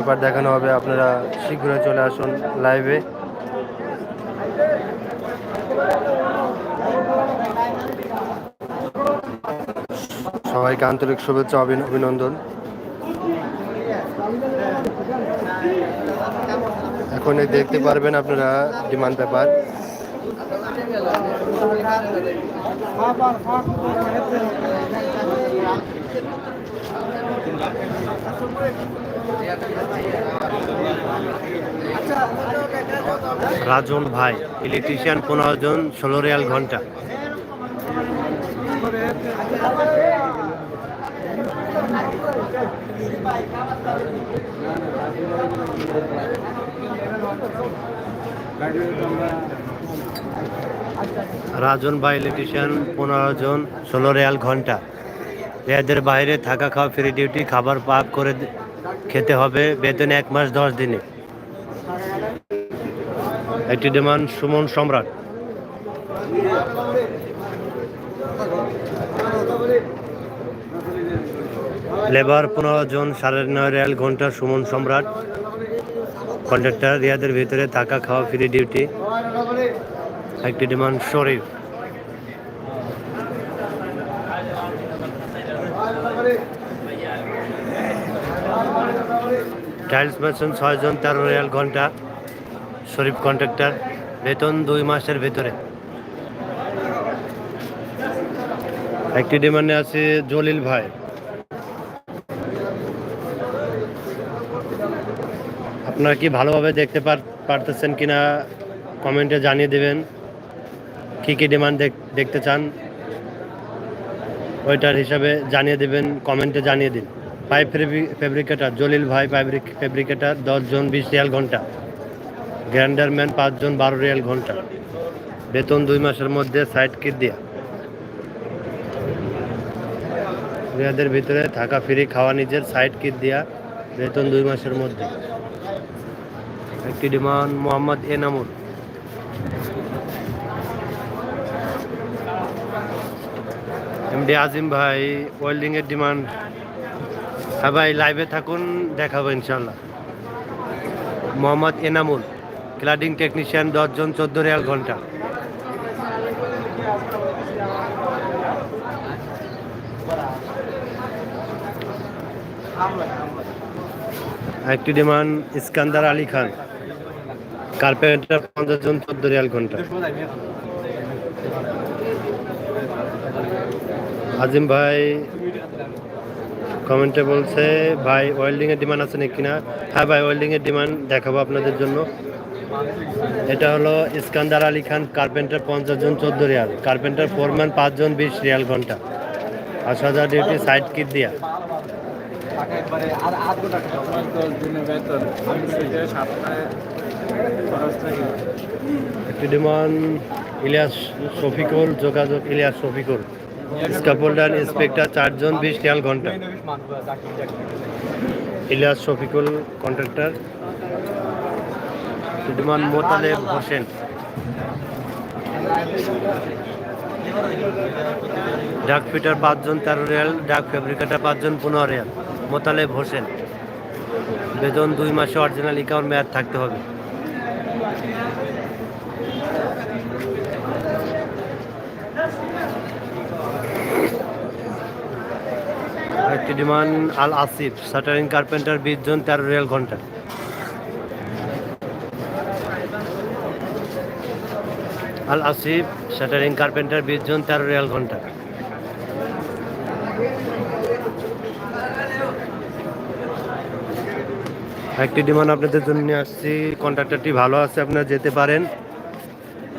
Paper দেখানো হবে। আপনারা শীঘ্রই চলে আসুন লাইভে। সবাইকে আন্তরিক শুভেচ্ছা অভিনন্দন। এখন দেখতে পারবেন আপনারা ডিমান্ড পেপার। রাজন ভাই ইলেকট্রিশিয়ান 15 জন 16 রিয়াল ঘন্টা। রাজন ভাই ইলেকট্রিশিয়ান 15 জন 16 রিয়াল ঘন্টা। এদের বাইরে থাকা খাওয়া ফ্রি ডিউটি, খাবার পাক করে খেতে হবে, বেতন 1 মাস 10 দিনে। একটি ডিমান্ড সুমন সম্রাট। লেবার 15 জন 9.5 রিয়াল ঘন্টা সুমন সম্রাট। কন্ট্রাক্টর রিয়াদের ভিতরে থাকা খাওয়া ফ্রি ডিউটি। একটি ডিমান্ড শরীফ। টাইলস মেশিন 6 জন 13 রিয়াল ঘন্টা শরীফ কন্ট্রাক্টর, বেতন 2 মাসের ভিতরে। একটি ডিমান্ডে আছে জলিল ভাই। আপনারা কি ভালোভাবে দেখতে পারতেছেন কিনা কমেন্টে জানিয়ে দেবেন। কি ডিমান্ড দেখতে চান ওইটার হিসাবে জানিয়ে দেবেন, কমেন্টে জানিয়ে দিন। পাইপ ফেব্রিকেটার জলিল ভাই, পাইপ ফেব্রিকেটার 10 জন 20 রিয়াল ঘন্টা। গ্রাইন্ডারম্যান 5 জন 12 রিয়াল ঘন্টা, বেতন 2 মাসের মধ্যে সাইড কিট দিয়া। রিয়াদের ভিতরে থাকা ফ্রি, খাওয়া নিজের, সাইড কিট দিয়া, বেতন 2 মাসের মধ্যে। একটি ডিমান্ড মোহাম্মদ এনামুল। এমডি আজিম ভাই ওয়েল্ডিং এর ডিমান্ড। হ্যাঁ ভাই, লাইভে থাকুন, দেখাবো ইনশাল্লাহ। মোহাম্মদ এনামুল ক্লাডিং টেকনিশিয়ান 10 জন 14 রিয়াল ঘন্টা। একটি ডিমান্ড ইস্কান্দার আলী খান, কার্পেন্টার 50 জন 14 রিয়াল ঘন্টা। আজিম ভাই কমেন্টে বলছে ভাই ওয়েল্ডিং এর ডিমান্ড আছে নাকি না। হ্যাঁ ভাই, ওয়েল্ডিং এর ডিমান্ড দেখাবো আপনাদের জন্য। এটা হলো ইস্কান্দার আলী খান, কার্পেন্টার 50 জন 14 রিয়াল, কার্পেন্টার ফোরম্যান 5 জন 20 রিয়াল ঘন্টা, 80,000 ডিউটি, সাইড কিট দিয়া। একটি ডিমান্ড ইলিয়াস শফিকুল, যোগাযোগ ইলিয়াস শফিকুল, স্কাফোল্ডার ইন্সপেক্টর 4 জন 20 রিয়াল ঘন্টা। ইলিয়াস শফিকুল কন্ট্রাক্টর। ডিমান্ড মোতালেব হোসেন, ডাক ফিটার 5 জন 13 রিয়াল, ডাক ফেব্রিকেটার 5 জন 15 রিয়াল। মোতালেব হোসেন, বেতন 2 মাসে অরিজিনাল অ্যাকাউন্ট মেয়াদ থাকতে হবে। একটি ডিমান্ড আল আসিফ, শাটারিং কার্পেন্টার 20 জন 13 রিয়াল ঘন্টা। আল আসিফ শাটারিং কার্পেন্টার 20 জন 13 রিয়াল ঘন্টা। একটি ডিমান্ড আপনাদের জন্য নিয়ে আসছি। কন্ট্রাক্টরটি ভালো আছে, আপনারা যেতে পারেন।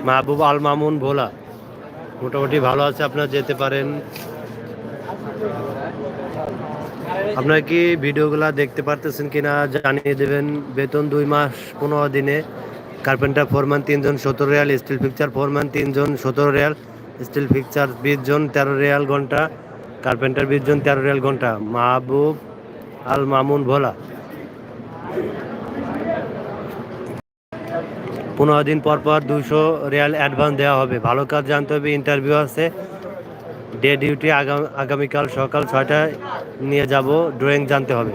মাহবুব আল মামুন ভোলা, মোটামুটি ভালো আছে, আপনারা যেতে পারেন। আপনারা কি ভিডিওগুলো দেখতে পারতেছেন কিনা জানিয়ে দেবেন। বেতন 2 মাস 15 দিনে। কার্পেন্টার ফোরম্যান 3 জন 17 রিয়াল, স্টিল ফিক্সার ফোরম্যান 3 জন 17 রিয়াল, স্টিল ফিক্সার 20 জন 13 রিয়াল ঘন্টা, কার্পেন্টার 20 জন 13 রিয়াল ঘন্টা। মাহবুব আল মামুন ভোলা। 15 দিন পর 200 রিয়াল অ্যাডভান্স দেওয়া হবে। ভালো কাজ জানতে হবে, ইন্টারভিউ আছে। ডে ডিউটি আগামীকাল সকাল 6টায় নিয়ে যাব, ড্রয়িং জানতে হবে।